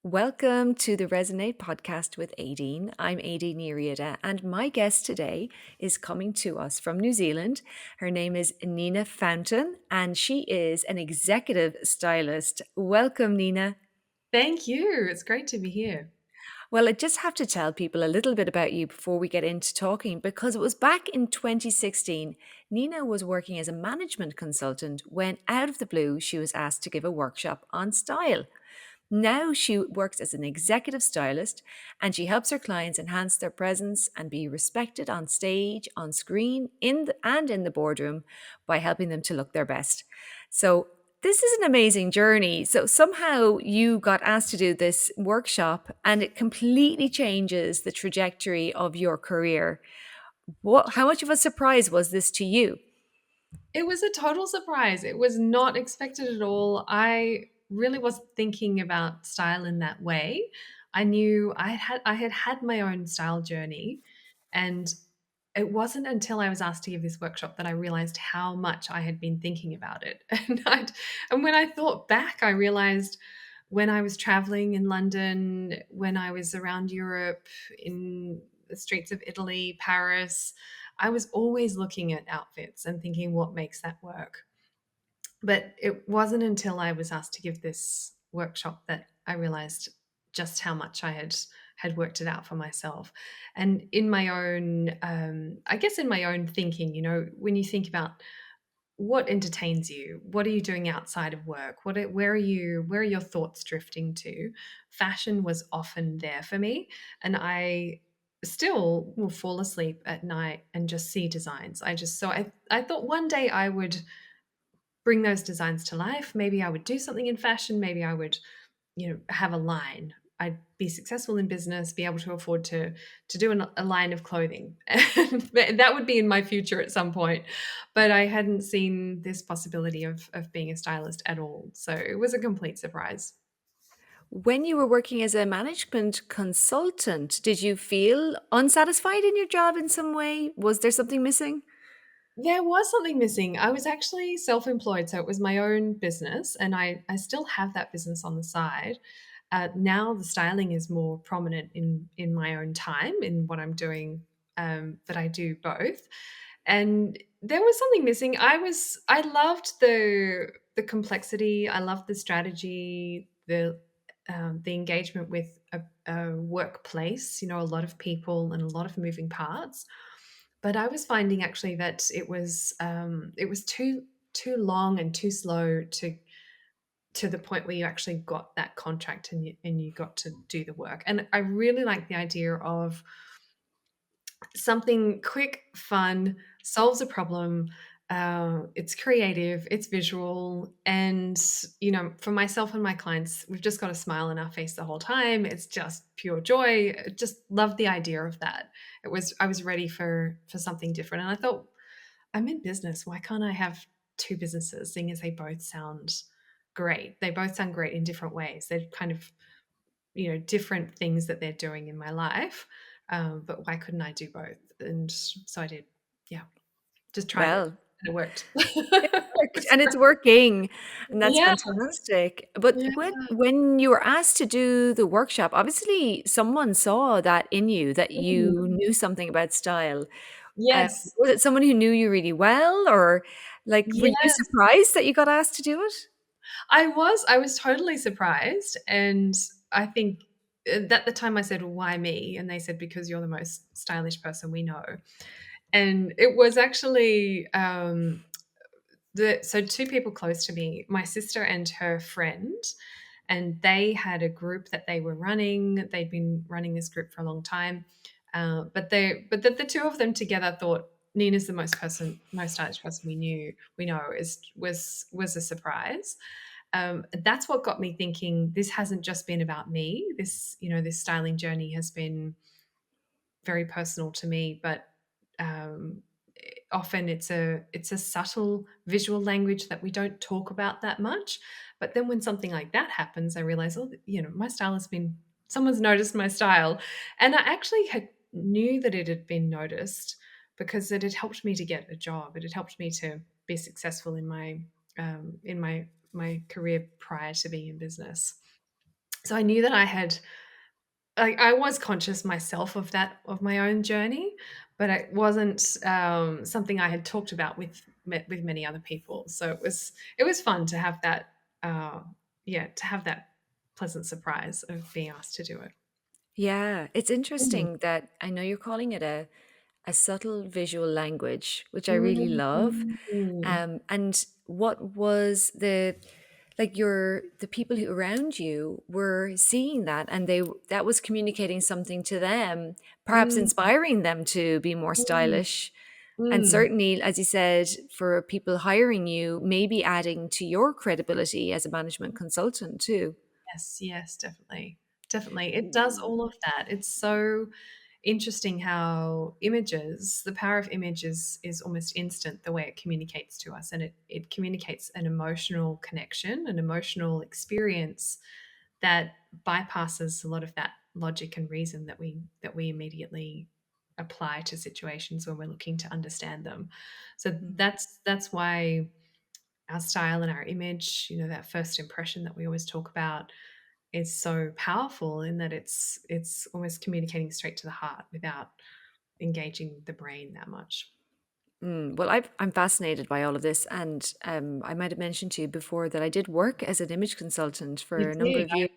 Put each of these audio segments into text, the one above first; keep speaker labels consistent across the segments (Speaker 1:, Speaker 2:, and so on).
Speaker 1: Welcome to the Resonate podcast with Aideen. I'm Aideen Riada, and my guest today is coming to us from New Zealand. Her name is Nina Fountain, and she is an executive stylist. Welcome, Nina.
Speaker 2: Thank you. It's great to be here.
Speaker 1: Well, I just have to tell people a little bit about you before we get into talking, because it was back in 2016. Nina was working as a management consultant when, out of the blue, she was asked to give a workshop on style. Now she works as an executive stylist and she helps her clients enhance their presence and be respected on stage, on screen, and in the boardroom by helping them to look their best. So this is an amazing journey. So somehow you got asked to do this workshop and it completely changes the trajectory of your career. How much of a surprise was this to you?
Speaker 2: It was a total surprise. It was not expected at all. I really wasn't thinking about style in that way. I knew I had had my own style journey, and it wasn't until I was asked to give this workshop that I realized how much I had been thinking about it. And when I thought back, I realized when I was traveling in London, when I was around Europe, in the streets of Italy, Paris, I was always looking at outfits and thinking, what makes that work? But it wasn't until I was asked to give this workshop that I realized just how much I had worked it out for myself. And in my own, I guess, in my own thinking, when you think about what entertains you, what are you doing outside of work, where are your thoughts drifting to? Fashion was often there for me, and I still will fall asleep at night and just see designs. I thought one day I would bring those designs to life. Maybe I would do something in fashion. Maybe I would, have a line. I'd be successful in business, be able to afford to do a line of clothing. And that would be in my future at some point. But I hadn't seen this possibility of being a stylist at all. So it was a complete surprise.
Speaker 1: When you were working as a management consultant, did you feel unsatisfied in your job in some way? Was there something missing?
Speaker 2: There was something missing. I was actually self-employed, so it was my own business, and I still have that business on the side. Now the styling is more prominent in my own time in what I'm doing, but I do both. And there was something missing. I loved the complexity. I loved the strategy, the engagement with a workplace. A lot of people and a lot of moving parts. But I was finding actually that it was too long and too slow to the point where you actually got that contract and you got to do the work. And I really like the idea of something quick, fun, solves a problem. It's creative, it's visual, and for myself and my clients, we've just got a smile on our face the whole time. It's just pure joy. Just love the idea of that. I was ready for something different, and I thought, I'm in business. Why can't I have two businesses? Seeing as they both sound great, they both sound great in different ways. They're kind of different things that they're doing in my life. But why couldn't I do both? And so I did. Yeah, just tried it
Speaker 1: Well,
Speaker 2: and it worked.
Speaker 1: it worked and it's working, and that's
Speaker 2: Yeah,
Speaker 1: fantastic. But
Speaker 2: yeah.
Speaker 1: when you were asked to do the workshop, obviously someone saw that in you, that
Speaker 2: Mhm.
Speaker 1: you knew something about style.
Speaker 2: Yes.
Speaker 1: Was it someone who knew you really well, or like were you
Speaker 2: Yes.
Speaker 1: surprised that you got asked to do it?
Speaker 2: I was totally surprised, and I think at the time I said, "Well, why me?" And they said, "Because you're the most stylish person we know." And it was actually so two people close to me, my sister and her friend, and they had a group that they were running. They'd been running this group for a long time, but the two of them together thought Nina's the most stylish person we know was a surprise. That's what got me thinking. This hasn't just been about me. This styling journey has been very personal to me, but um, often it's a subtle visual language that we don't talk about that much. But then when something like that happens, I realize, oh, my style has been someone's noticed my style, and I actually had knew that it had been noticed because it had helped me to get a job. It had helped me to be successful in my career prior to being in business. So I knew that I was conscious myself of that, of my own journey, but it wasn't something I had talked about with many other people. So it was fun to have that, uh, yeah, to have that pleasant surprise of being asked to do it.
Speaker 1: Yeah, it's
Speaker 2: Mm.
Speaker 1: interesting that I know you're calling it a subtle visual language, which I really love.
Speaker 2: Mm.
Speaker 1: And what was the people who around you were seeing that, and that was communicating something to them, perhaps
Speaker 2: Mm.
Speaker 1: inspiring them to be more
Speaker 2: Mm.
Speaker 1: stylish. And
Speaker 2: Mm.
Speaker 1: certainly, as you said, for people hiring you, maybe adding to your credibility as a management consultant too.
Speaker 2: Yes, yes, definitely. Definitely. It does all of that. It's so interesting how the power of image is almost instant the way it communicates to us. And it communicates an emotional connection, an emotional experience that bypasses a lot of that logic and reason that we immediately apply to situations when we're looking to understand them. So
Speaker 1: Mm.
Speaker 2: that's why our style and our image, that first impression that we always talk about, is so powerful in that it's almost communicating straight to the heart without engaging the brain that much.
Speaker 1: Well, I'm fascinated by all of this, and I might have mentioned to you before that I did work as an image consultant for
Speaker 2: You
Speaker 1: a number
Speaker 2: did.
Speaker 1: of years.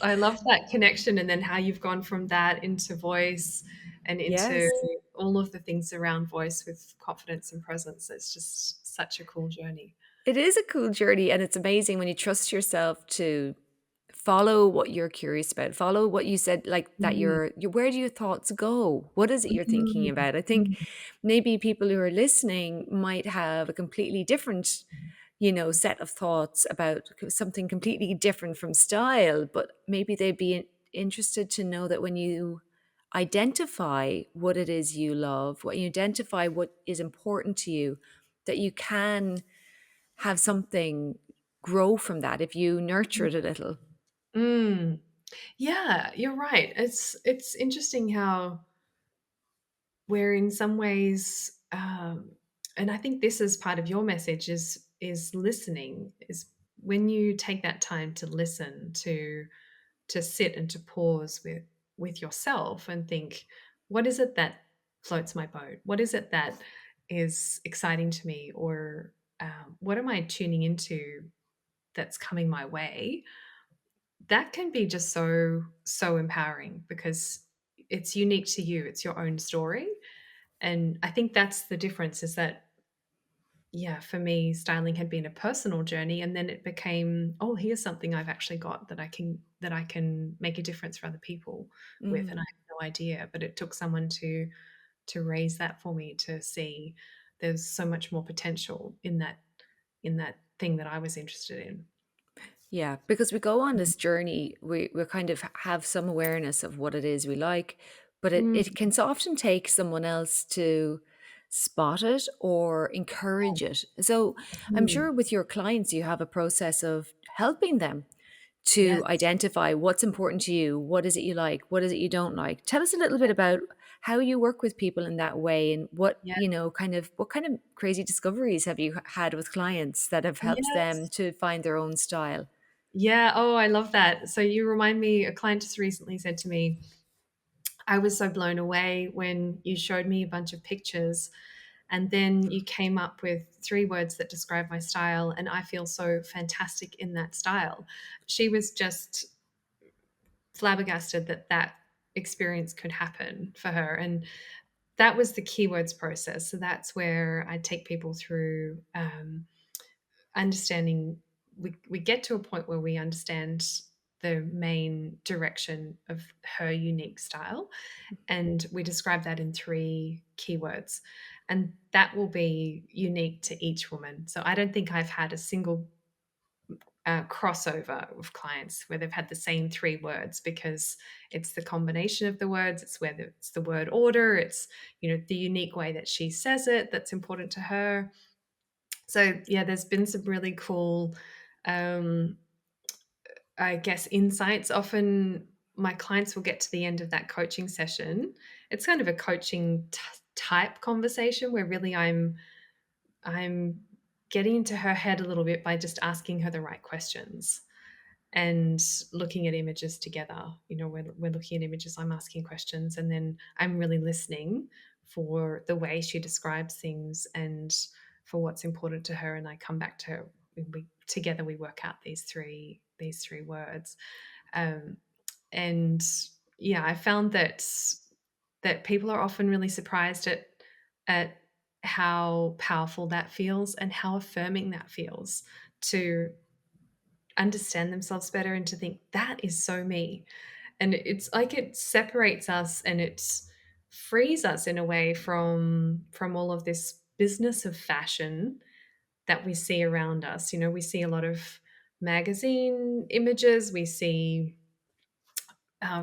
Speaker 2: I love that connection, and then how you've gone from that into voice and into
Speaker 1: Yes,
Speaker 2: all of the things around voice with confidence and presence. It's just such a cool journey.
Speaker 1: it is a cool journey, and it's amazing when you trust yourself to follow what you're curious about, follow what you said, like that.
Speaker 2: Mm,
Speaker 1: Where do your thoughts go? What is it you're thinking
Speaker 2: mm,
Speaker 1: about? I think
Speaker 2: mm,
Speaker 1: maybe people who are listening might have a completely different set of thoughts about something completely different from style, but maybe they'd be interested to know that when you identify what it is you love, when you identify what is important to you, that you can have something grow from that if you nurture it a little.
Speaker 2: mm. Yeah, you're right. It's interesting how, where in some ways, and I think this is part of your message, is listening, is when you take that time to listen, to sit and to pause with yourself and think, what is it that floats my boat? What is it that is exciting to me? Or what am I tuning into that's coming my way? That can be just so empowering because it's unique to you. It's your own story. And I think that's the difference, is that, yeah, for me, styling had been a personal journey, and then it became, oh, here's something I've actually got that I can make a difference for other people with, and I
Speaker 1: Mm.
Speaker 2: had no idea. But it took someone to raise that for me, to see there's so much more potential in that thing that I was interested in.
Speaker 1: Yeah, because we go on this journey, we kind of have some awareness of what it is we like, but
Speaker 2: Mm,
Speaker 1: it can so often take someone else to spot it or encourage it. So I'm
Speaker 2: mm,
Speaker 1: sure with your clients, you have a process of helping them to
Speaker 2: yes,
Speaker 1: identify what's important to you, what is it you like, what is it you don't like. Tell us a little bit about how you work with people in that way, and
Speaker 2: yeah,
Speaker 1: what kind of crazy discoveries have you had with clients that have helped them
Speaker 2: yes.
Speaker 1: to find their own style?
Speaker 2: Yeah, oh, I love that. So you remind me, a client just recently said to me, I was so blown away when you showed me a bunch of pictures and then you came up with 3 words that describe my style, and I feel so fantastic in that style. She was just flabbergasted that that experience could happen for her, and that was the keywords process. So that's where I take people through, understanding. We get to a point where we understand the main direction of her unique style, and we describe that in 3 keywords, and that will be unique to each woman. So I don't think I've had a single crossover with clients where they've had the same 3 words, because it's the combination of the words, it's whether it's the word order, it's, the unique way that she says it that's important to her. So yeah, there's been some really cool, um, I guess, insights. Often my clients will get to the end of that coaching session. It's kind of a coaching type conversation where really I'm getting into her head a little bit by just asking her the right questions. and looking at images together. We're looking at images, I'm asking questions, and then I'm really listening for the way she describes things and for what's important to her. And I come back to her. Together we work out these three words. Um, and yeah, I found that people are often really surprised at how powerful that feels and how affirming that feels to understand themselves better and to think that is so me. And it's like it separates us and it frees us in a way from all of this business of fashion that we see around us. We see a lot of magazine images, we see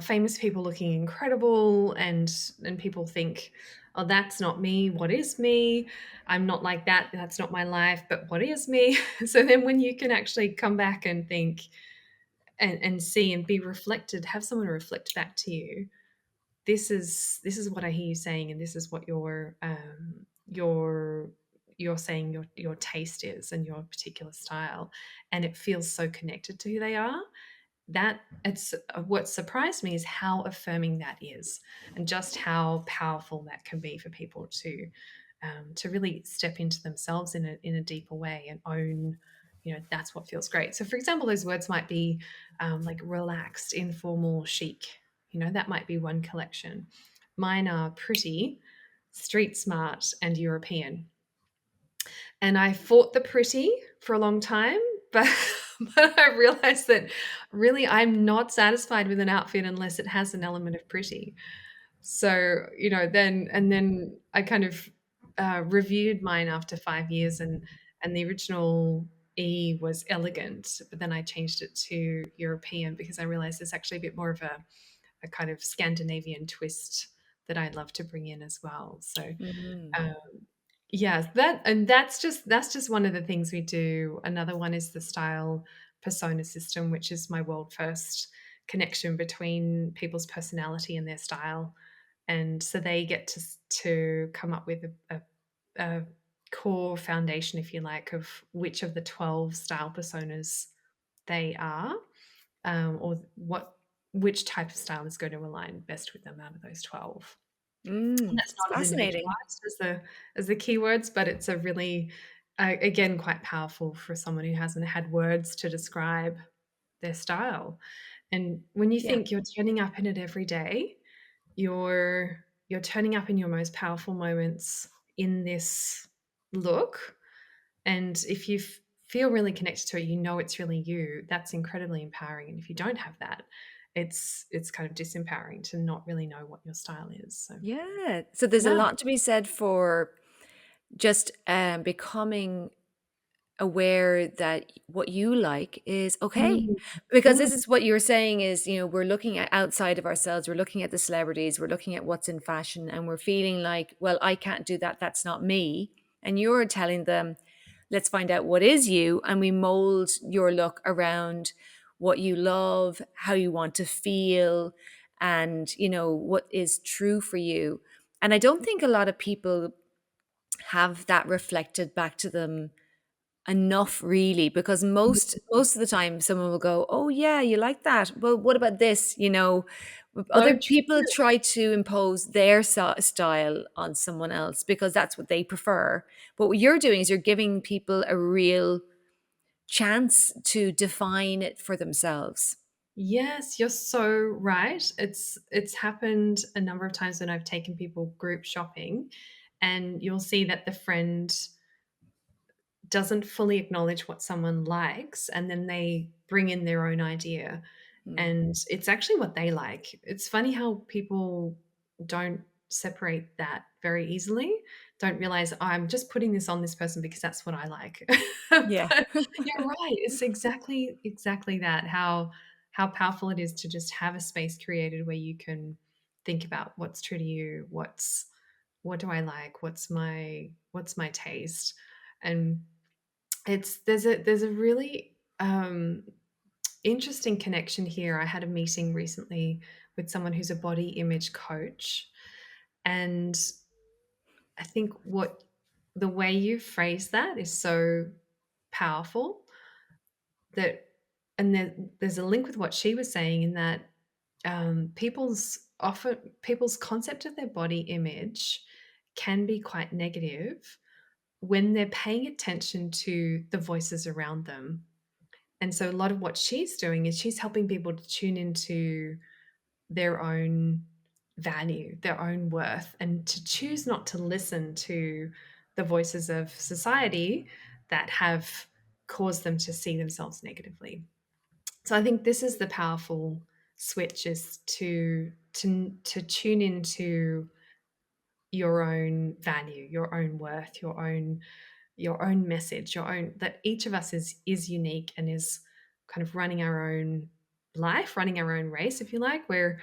Speaker 2: famous people looking incredible, and people think, oh, that's not me. What is me? I'm not like that. That's not my life. But what is me? So then when you can actually come back and think and see and be reflected, have someone reflect back to you, this is what I hear you saying, and this is what you're saying your taste is and your particular style, and it feels so connected to who they are. That it's What surprised me is how affirming that is, and just how powerful that can be for people to really step into themselves in a deeper way and own, that's what feels great. So for example, those words might be like relaxed, informal, chic. That might be one collection. Mine are pretty, street smart, and European. And I fought the pretty for a long time, but but I realized that really I'm not satisfied with an outfit unless it has an element of pretty. So, then I kind of reviewed mine after 5 years, and the original E was elegant, but then I changed it to European because I realized there's actually a bit more of a kind of Scandinavian twist that I'd love to bring in as well. So,
Speaker 1: Mhm.
Speaker 2: um, yeah, that's just one of the things we do. Another one is the style persona system, which is my world first connection between people's personality and their style. And so they get to come up with a core foundation, if you like, of which of the 12 style personas they are, or which type of style is going to align best with them out of those 12. And that's
Speaker 1: It's
Speaker 2: not as
Speaker 1: fascinating.
Speaker 2: individualized as the keywords, but it's a really, again, quite powerful for someone who hasn't had words to describe their style. And when you
Speaker 1: Yeah.
Speaker 2: think you're turning up in it every day, you're turning up in your most powerful moments in this look, and if you feel really connected to it, it's really you. That's incredibly empowering. And if you don't have that, it's kind of disempowering to not really know what your style is. So
Speaker 1: Yeah. So there's a
Speaker 2: yeah.
Speaker 1: lot to be said for just becoming aware that what you like is okay.
Speaker 2: Mm,
Speaker 1: Because
Speaker 2: mm.
Speaker 1: this is what you're saying is, we're looking at outside of ourselves, we're looking at the celebrities, we're looking at what's in fashion, and we're feeling like, well, I can't do that. That's not me. And you're telling them, let's find out what is you, and we mold your look around what you love, how you want to feel, and, what is true for you. And I don't think a lot of people have that reflected back to them enough, really, because most of the time someone will go, oh yeah, you like that, well, what about this,
Speaker 2: So
Speaker 1: other people
Speaker 2: true.
Speaker 1: try to impose their style on someone else because that's what they prefer. But what you're doing is you're giving people a real chance to define it for themselves.
Speaker 2: Yes, you're so right. It's happened a number of times when I've taken people group shopping, and you'll see that the friend doesn't fully acknowledge what someone likes, and then they bring in their own idea,
Speaker 1: Mm.
Speaker 2: and it's actually what they like. It's funny how people don't separate that very easily, don't realize, "Oh, I'm just putting this on this person because that's what I like."
Speaker 1: Yeah.
Speaker 2: But you're right, it's exactly that, how powerful it is to just have a space created where you can think about what's true to you, what do I like, what's my taste. And there's a really interesting connection here. I had a meeting recently with someone who's a body image coach, and I think what the way you phrase that is so powerful, that and there's a link with what she was saying in that people's concept of their body image can be quite negative when they're paying attention to the voices around them. And so a lot of what she's doing is she's helping people to tune into their own value, their own worth, and to choose not to listen to the voices of society that have caused them to see themselves negatively. So I think this is the powerful switch, is to tune into your own value, your own worth, your own message, your own, that each of us is unique and is kind of running our own life, running our own race, if you like, where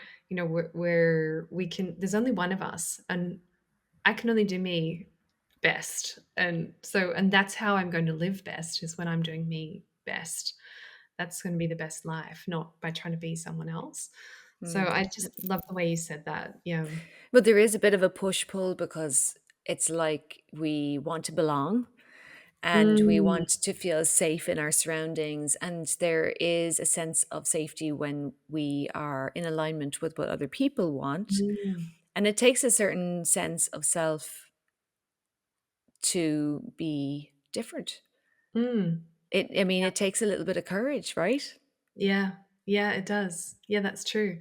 Speaker 2: where we can, there's only one of us, and I can only do me best. And that's how I'm going to live best, is when I'm doing me best. That's going to be the best life, not by trying to be someone else. So
Speaker 1: Mm.
Speaker 2: I just love the way you said that. Yeah.
Speaker 1: But there is a bit of a push pull because it's like we want to belong and we
Speaker 2: Mm,
Speaker 1: want to feel safe in our surroundings. And there is a sense of safety when we are in alignment with what other people want.
Speaker 2: mm,
Speaker 1: And it takes a certain sense of self to be different.
Speaker 2: mm.
Speaker 1: I mean, it takes a little bit of courage, right?
Speaker 2: Yeah. Yeah, it does. Yeah, that's true.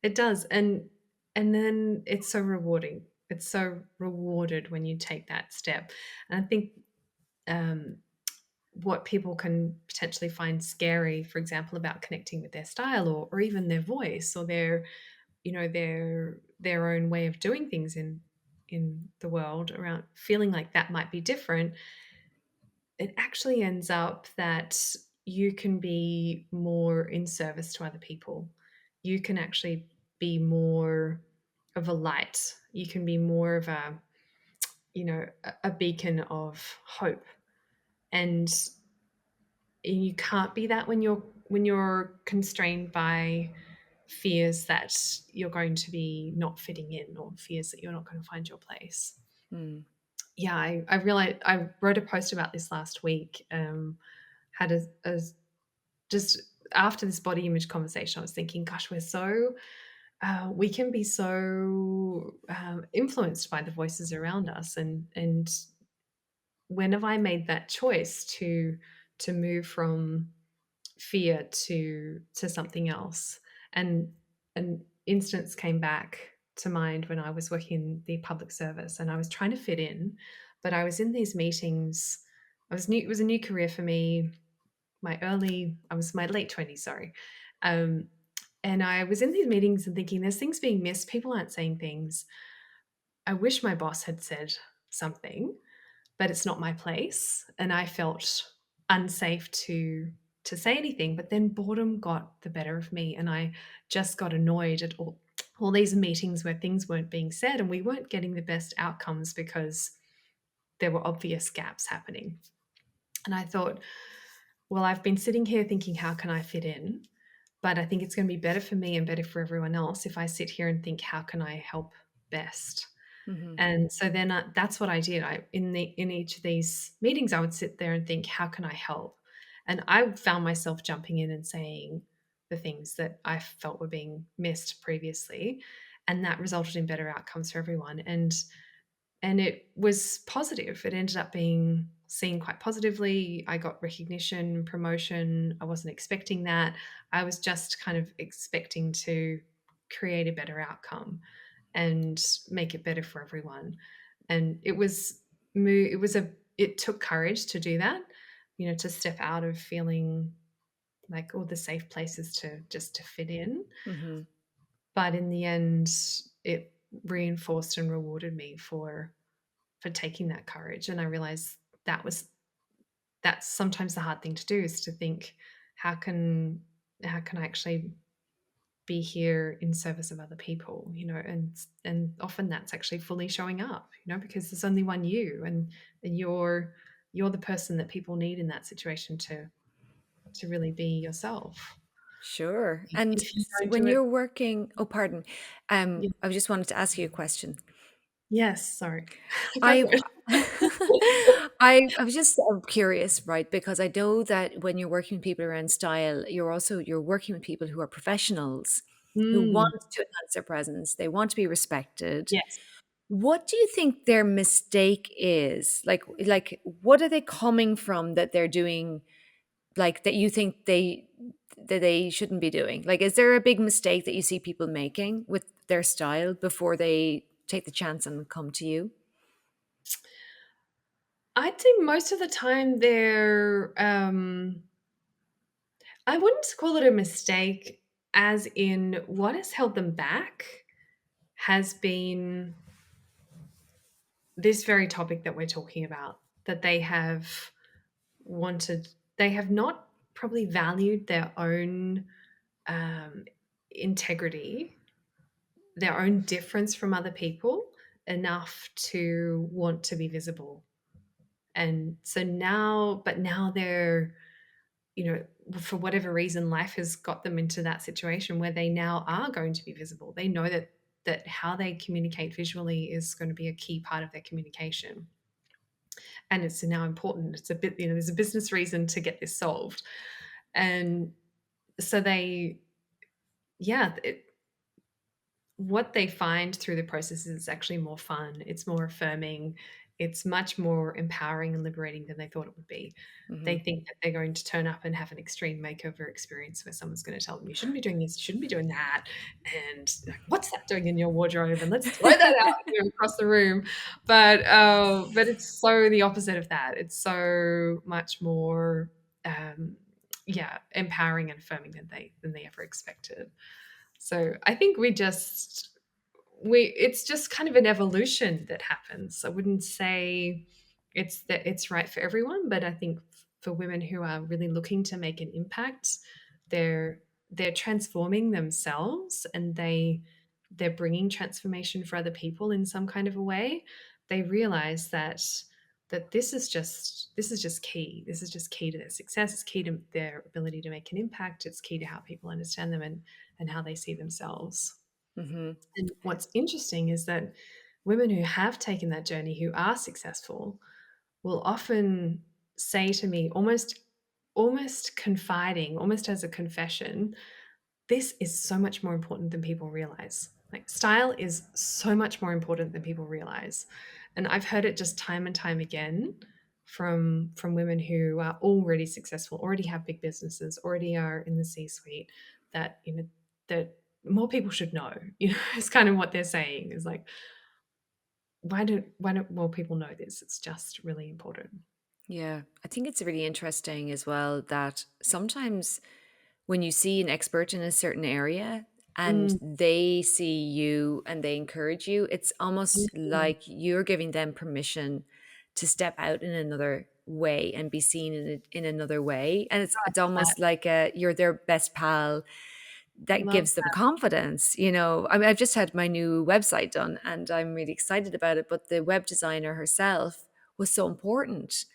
Speaker 2: It does. And then it's so rewarding. It's so rewarded when you take that step. And I think um, what people can potentially find scary, for example, about connecting with their style, or even their voice, or their, their own way of doing things in the world, around feeling like that might be different, it actually ends up that you can be more in service to other people. You can actually be more of a light. You can be more of a, a beacon of hope. And you can't be that when you're constrained by fears that you're going to be not fitting in, or fears that you're not going to find your place.
Speaker 1: Mm.
Speaker 2: Yeah, I realized, I wrote a post about this last week. Had a just after this body image conversation, I was thinking, gosh, we can be so influenced by the voices around us, and when have I made that choice to move from fear to something else? And an instance came back to mind when I was working in the public service and I was trying to fit in, but I was in these meetings. I was new. It was a new career for me. I was my late 20s, sorry. Um, and I was in these meetings and thinking, there's things being missed. People aren't saying things. I wish my boss had said something, but it's not my place. And I felt unsafe to say anything. But then boredom got the better of me, and I just got annoyed at all these meetings where things weren't being said and we weren't getting the best outcomes because there were obvious gaps happening. And I thought, well, I've been sitting here thinking, how can I fit in? But I think it's going to be better for me and better for everyone else if I sit here and think, how can I help best?
Speaker 1: Hmm.
Speaker 2: And so then that's what I did. In each of these meetings, I would sit there and think, how can I help? And I found myself jumping in and saying the things that I felt were being missed previously, and that resulted in better outcomes for everyone. And it was positive. It ended up being seen quite positively. I got recognition, promotion. I wasn't expecting that. I was just kind of expecting to create a better outcome and make it better for everyone. And it took courage to do that, to step out of feeling like all the safe places to just to fit in.
Speaker 1: Hmm.
Speaker 2: But in the end, it reinforced and rewarded me for taking that courage. And I realized that's sometimes the hard thing to do, is to think, how can I actually be here in service of other people, and often that's actually fully showing up, because there's only one you, and you're the person that people need in that situation to really be yourself.
Speaker 1: Sure. And
Speaker 2: If you don't
Speaker 1: when
Speaker 2: do it.
Speaker 1: you're working, oh, pardon.
Speaker 2: Yeah.
Speaker 1: I just wanted to ask you a question.
Speaker 2: Yes, sorry. Go
Speaker 1: I
Speaker 2: for it.
Speaker 1: I was just curious, right? Because I know that when you're working with people around style, you're working with people who are professionals who want
Speaker 2: Mm,
Speaker 1: to enhance their presence. They want to be respected.
Speaker 2: yes.
Speaker 1: What do you think their mistake is? Like what are they coming from that they're doing like that you think they shouldn't be doing? Like is there a big mistake that you see people making with their style before they take the chance and come to you?
Speaker 2: I'd say most of the time they're, I wouldn't call it a mistake, as in what has held them back has been this very topic that we're talking about, that they have wanted, they have not probably valued their own um, integrity, their own difference from other people enough to want to be visible. And so now, but now they're, you know, for whatever reason, life has got them into that situation where they now are going to be visible. They know that how they communicate visually is going to be a key part of their communication, and it's now important. It's a bit, you know, there's a business reason to get this solved, and so they, yeah, what they find through the process is actually more fun. It's more affirming. It's much more empowering and liberating than they thought it would be. They
Speaker 1: Mhm.
Speaker 2: think that they're going to turn up and have an extreme makeover experience where someone's going to tell them, you shouldn't be doing this, you shouldn't be doing that. And like, what's that doing in your wardrobe? And let's throw that out, you know, across the room. But it's so the opposite of that. It's so much more, yeah, empowering and affirming than they ever expected. So I think we it's just kind of an evolution that happens. I wouldn't say it's that it's right for everyone, but I think for women who are really looking to make an impact, they're transforming themselves, and they're bringing transformation for other people in some kind of a way. They realize that this is just key. This is just key to their success. It's key to their ability to make an impact. It's key to how people understand them and how they see themselves.
Speaker 1: Mhm.
Speaker 2: And what's interesting is that women who have taken that journey, who are successful, will often say to me, almost confiding, almost as a confession, this is so much more important than people realize. Like, style is so much more important than people realize. And I've heard it just time and time again from women who are already successful, already have big businesses, already are in the C-suite, that, you know, that more people should know. You know, it's kind of what they're saying is like, why don't more people know this? It's just really important.
Speaker 1: Yeah, I think it's really interesting as well that sometimes when you see an expert in a certain area and
Speaker 2: Mm,
Speaker 1: they see you and they encourage you, it's almost
Speaker 2: mm,
Speaker 1: like you're giving them permission to step out in another way and be seen in another way. And it's
Speaker 2: that.
Speaker 1: almost like you're their best pal that
Speaker 2: Love
Speaker 1: gives them confidence. You know, I mean, I've just had my new website done and I'm really excited about it. But the web designer herself was so important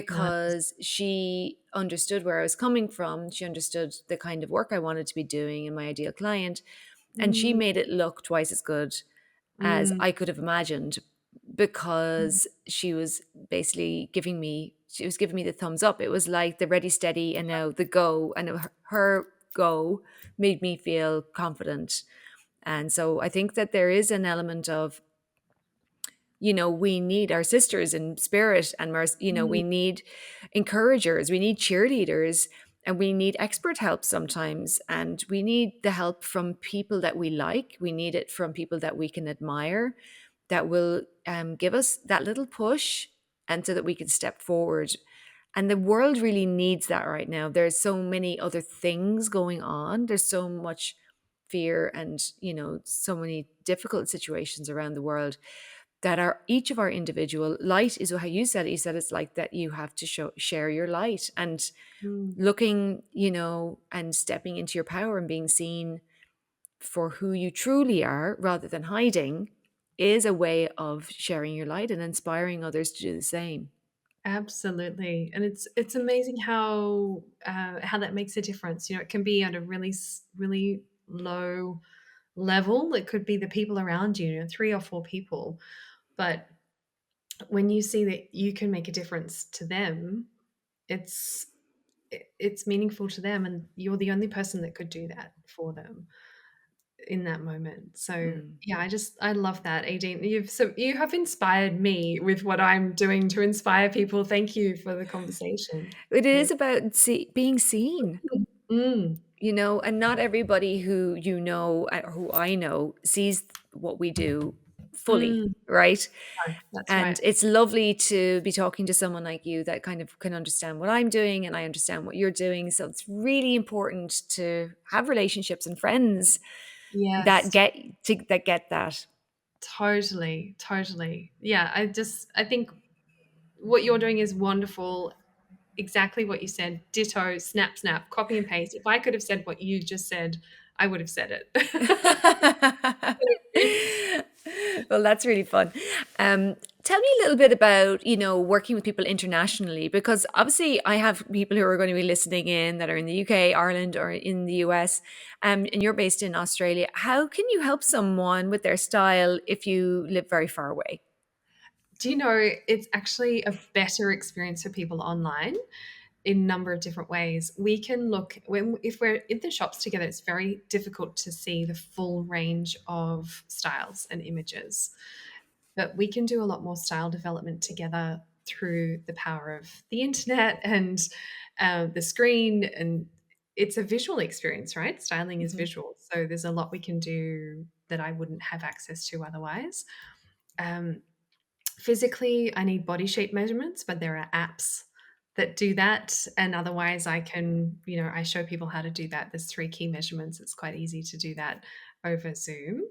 Speaker 2: that.
Speaker 1: because she understood where I was coming from. She understood the kind of work I wanted to be doing and my ideal client. And she
Speaker 2: Mm,
Speaker 1: made it look twice as good as
Speaker 2: mm,
Speaker 1: I could have imagined
Speaker 2: mm.
Speaker 1: because she was giving me the thumbs up. It was like the ready, steady, and now the go. And her go made me feel confident. And so I think that there is an element of, you know, we need our sisters in spirit and, you know,
Speaker 2: Mm,
Speaker 1: we need encouragers, we need cheerleaders, and we need expert help sometimes. And we need the help from people that we like. We need it from people that we can admire that will give us that little push and so that we can step forward. And the world really needs that right now. There's so many other things going on. There's so much fear and, you know, so many difficult situations around the world that are each of our individual light is how you said it. You said it's like that you have to share your light and
Speaker 2: mm.
Speaker 1: looking, you know, and stepping into your power and being seen for who you truly are rather than hiding is a way of sharing your light and inspiring others to do the same.
Speaker 2: Absolutely, and it's amazing how that makes a difference. You know, it can be at a really low level. It could be the people around you, you know, 3 or 4 people, But when you see that you can make a difference to them, it's it's meaningful to them, and you're the only person that could do that for them in that moment. So
Speaker 1: Mm.
Speaker 2: yeah, I love that, Aideen. You have inspired me with what I'm doing to inspire people. Thank you for the conversation.
Speaker 1: It
Speaker 2: Yeah.
Speaker 1: is about being seen,
Speaker 2: Mm,
Speaker 1: and not everybody who who I know sees what we do fully,
Speaker 2: mm.
Speaker 1: right?
Speaker 2: No, that's
Speaker 1: And
Speaker 2: right.
Speaker 1: it's lovely to be talking to someone like you that kind of can understand what I'm doing and I understand what you're doing. So it's really important to have relationships and friends that
Speaker 2: Yes.
Speaker 1: get that.
Speaker 2: Totally, totally. Yeah, I think what you're doing is wonderful. Exactly what you said. Ditto, snap, snap, copy and paste. If I could have said what you just said, I would have said it.
Speaker 1: Well, that's really fun. Tell me a little bit about, working with people internationally, because obviously I have people who are going to be listening in that are in the UK, Ireland, or in the US, and you're based in Australia. How can you help someone with their style if you live very far away?
Speaker 2: Do you know it's actually a better experience for people online in a number of different ways. We can look when if we're in the shops together, it's very difficult to see the full range of styles and images. But we can do a lot more style development together through the power of the internet and the screen. And it's a visual experience, right? Styling is
Speaker 1: Hmm.
Speaker 2: visual. So there's a lot we can do that I wouldn't have access to otherwise. Um, Physically, I need body shape measurements, but there are apps that do that. And otherwise, I show people how to do that. There's three key measurements. It's quite easy to do that over Zoom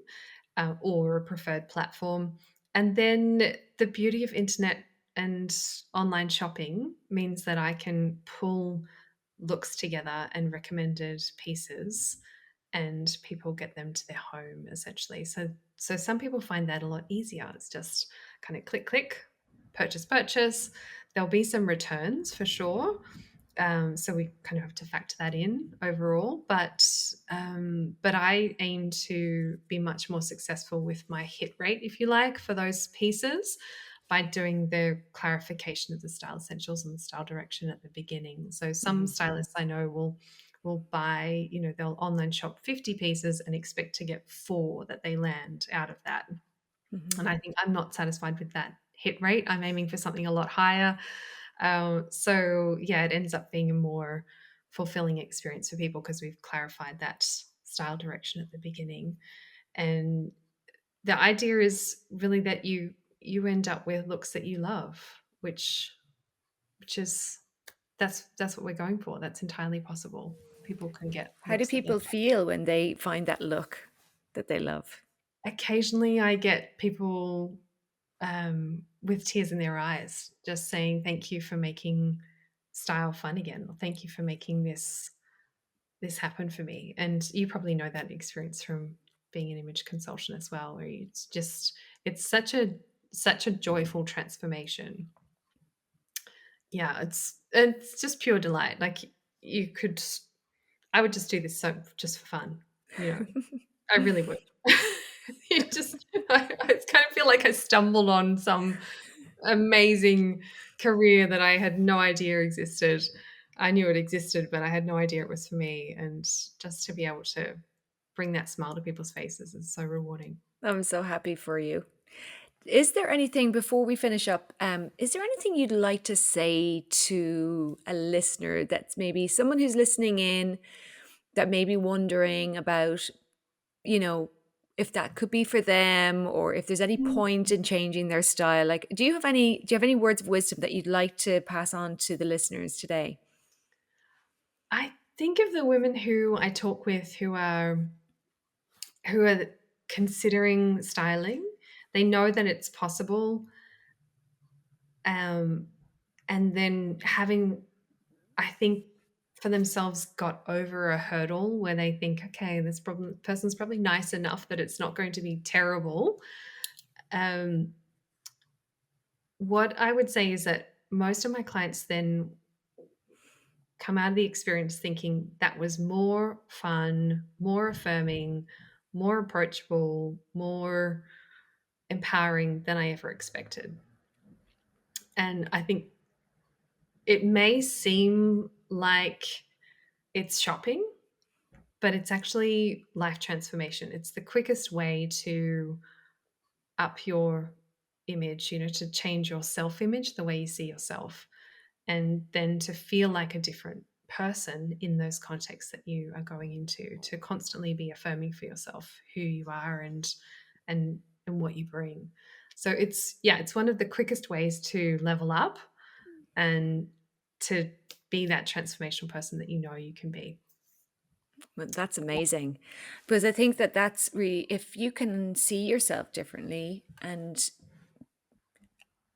Speaker 2: or a preferred platform. And then the beauty of internet and online shopping means that I can pull looks together and recommended pieces and people get them to their home essentially. So some people find that a lot easier. It's just kind of click click, purchase purchase. There'll be some returns for sure, so we kind of have to factor that in overall. But I aim to be much more successful with my hit rate, if you like, for those pieces by doing the clarification of the style essentials and the style direction at the beginning. So some
Speaker 1: Hmm.
Speaker 2: stylists I know will buy, they'll online shop 50 pieces and expect to get 4 that they land out of that.
Speaker 1: Hmm.
Speaker 2: And I think I'm not satisfied with that hit rate. I'm aiming for something a lot higher. So yeah, it ends up being a more fulfilling experience for people because we've clarified that style direction at the beginning. And the idea is really that you end up with looks that you love, which is that's what we're going for. That's entirely possible. People can get
Speaker 1: How do
Speaker 2: looks that they
Speaker 1: people feel when they find that look that they love?
Speaker 2: occasionally I get people with tears in their eyes, just saying thank you for making style fun again, or thank you for making this happen for me. And you probably know that experience from being an image consultant as well, where it's such a joyful transformation. Yeah, it's just pure delight. Like you could, I would just do this so just for fun, you know. I really would. You just, I kind of feel like I stumbled on some amazing career that I had no idea existed. I knew it existed, but I had no idea it was for me. And just to be able to bring that smile to people's faces is so rewarding.
Speaker 1: I'm so happy for you. Is there anything before we finish up? Is there anything you'd like to say to a listener that's maybe someone who's listening in that may be wondering about, you know, if that could be for them or if there's any
Speaker 2: Mm.
Speaker 1: point in changing their style? Like, do you have any words of wisdom that you'd like to pass on to the listeners today?
Speaker 2: I think of the women who I talk with who are considering styling. They know that it's possible, um, and then having, I think, for themselves got over a hurdle where they think, okay, person's probably nice enough that it's not going to be terrible. Um, what I would say is that most of my clients then come out of the experience thinking that was more fun, more affirming, more approachable, more empowering than I ever expected. And I think it may seem like it's shopping, but it's actually life transformation. It's the quickest way to up your image, to change your self image, the way you see yourself, and then to feel like a different person in those contexts that you are going into, to constantly be affirming for yourself who you are and and what you bring. So it's one of the quickest ways to level up and to be that transformational person that you know you can be.
Speaker 1: Well, that's amazing. Because I think that that's really, if you can see yourself differently and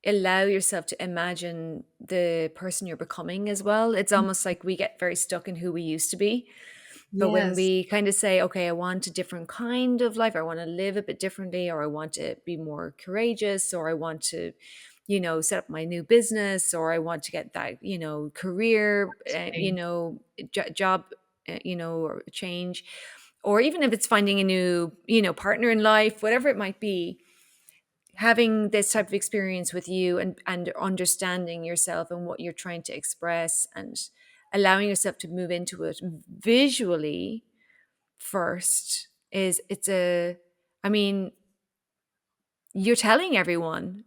Speaker 1: allow yourself to imagine the person you're becoming as well, it's almost like we get very stuck in who we used to be. But when
Speaker 2: Yes,
Speaker 1: we kind of say, okay, I want a different kind of life, I want to live a bit differently, or I want to be more courageous, or I want to, set up my new business, or I want to get that, career, job, or change, or even if it's finding a new, partner in life, whatever it might be, having this type of experience with you and understanding yourself and what you're trying to express and allowing yourself to move into it visually first is it's a I mean, you're telling everyone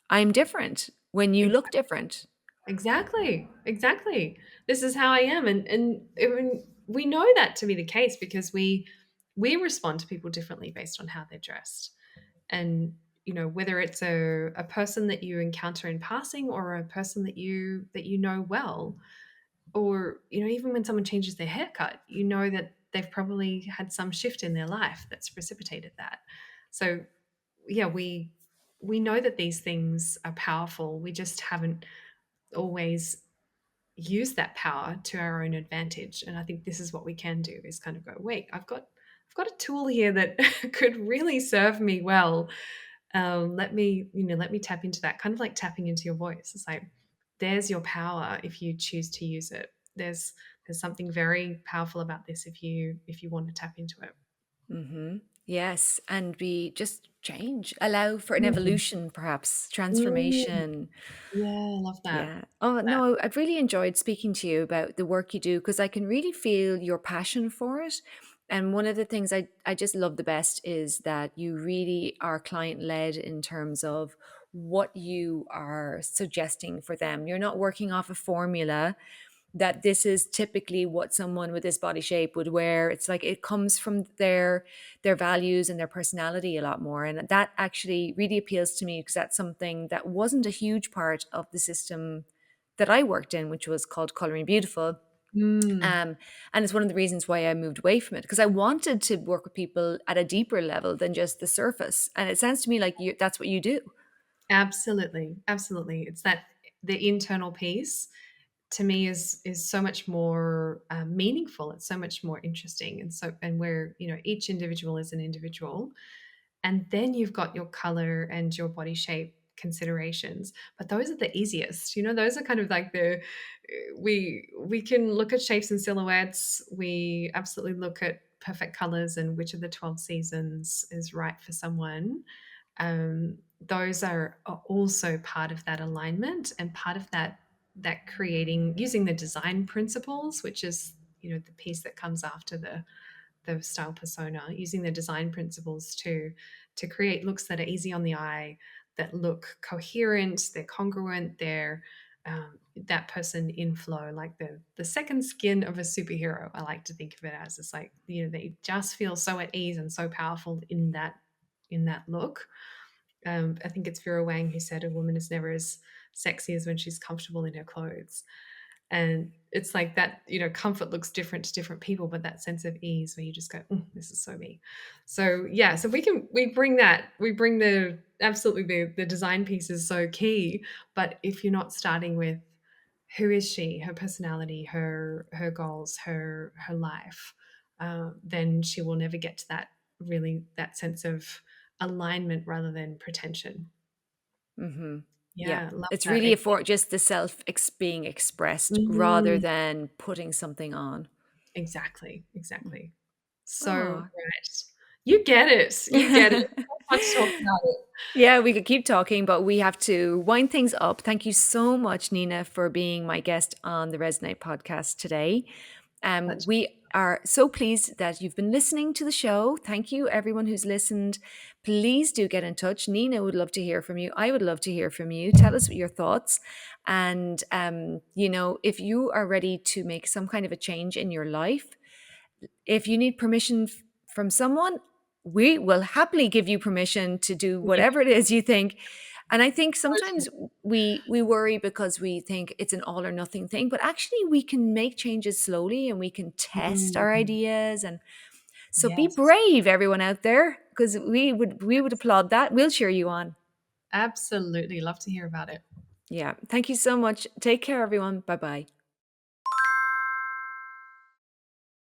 Speaker 1: I'm different when you look different.
Speaker 2: exactly, exactly. This is how I am, and even we know that to be the case because we respond to people differently based on how they're dressed, and whether it's a person that you encounter in passing or a person that you know well, or even when someone changes their haircut, you know that they've probably had some shift in their life that's precipitated that. So yeah, we know that these things are powerful. We just haven't always use that power to our own advantage. And I think this is what we can do, is kind of go, wait, I've got a tool here that could really serve me well. Let me tap into that, kind of like tapping into your voice. It's like, there's your power if you choose to use it. There's something very powerful about this if you want to tap into it.
Speaker 1: Yes, and we just change, allow for an
Speaker 2: Mm.
Speaker 1: evolution, perhaps
Speaker 2: Mm.
Speaker 1: transformation.
Speaker 2: Yeah, I love that.
Speaker 1: Yeah. Oh,
Speaker 2: That.
Speaker 1: no, I've really enjoyed speaking to you about the work you do because I can really feel your passion for it. And one of the things I just love the best is that you really are client led in terms of what you are suggesting for them. You're not working off a formula that this is typically what someone with this body shape would wear. It's like it comes from their values and their personality a lot more. And that actually really appeals to me because that's something that wasn't a huge part of the system that I worked in, which was called Coloring Beautiful.
Speaker 2: Mm.
Speaker 1: Um, and it's one of the reasons why I moved away from it because I wanted to work with people at a deeper level than just the surface. And it sounds to me like that's what you do.
Speaker 2: Absolutely, absolutely. It's that the internal piece to me is so much more meaningful. It's so much more interesting, and where each individual is an individual, and then you've got your color and your body shape considerations. But those are the easiest. Those are kind of like we can look at shapes and silhouettes. We absolutely look at perfect colors and which of the 12 seasons is right for someone. Those are also part of that alignment and part of that creating using the design principles, which is the piece that comes after the style persona, using the design principles to create looks that are easy on the eye, that look coherent, they're congruent, they're that person in flow, like the second skin of a superhero. I like to think of it as, it's like they just feel so at ease and so powerful in that look. I think it's Vera Wang who said a woman is never as sexy as when she's comfortable in her clothes. And it's like that, comfort looks different to different people, but that sense of ease where you just go, "Mm, this is so me." So yeah, so we bring absolutely the design piece is so key. But if you're not starting with who is she, her personality, her goals, her life, then she will never get to that sense of alignment rather than pretension.
Speaker 1: Hmm. Yeah.
Speaker 2: Yeah, love
Speaker 1: It's
Speaker 2: that.
Speaker 1: really for just the being expressed rather
Speaker 2: Mhm.
Speaker 1: than putting something on.
Speaker 2: Exactly, exactly. So
Speaker 1: Oh.
Speaker 2: right. You get it. You get it. much to talk about it.
Speaker 1: Yeah, we could keep talking, but we have to wind things up. Thank you so much, Nina, for being my guest on the Resonate podcast today.
Speaker 2: Pleasure.
Speaker 1: We are so pleased that you've been listening to the show. Thank you, everyone who's listened. Please do get in touch. Nina would love to hear from you. I would love to hear from you. Tell us your thoughts. And, if you are ready to make some kind of a change in your life, if you need permission from someone, we will happily give you permission to do
Speaker 2: Yeah,
Speaker 1: whatever it is you think. And I think
Speaker 2: totally.
Speaker 1: sometimes we worry because we think it's an all or nothing thing, but actually we can make changes slowly and we can test our
Speaker 2: Mm,
Speaker 1: ideas. And so be
Speaker 2: yes,
Speaker 1: brave, everyone out there, because we would applaud that. We'll cheer you on.
Speaker 2: absolutely. Love to hear about it.
Speaker 1: Yeah. Thank you so much. Take care, everyone. Bye bye.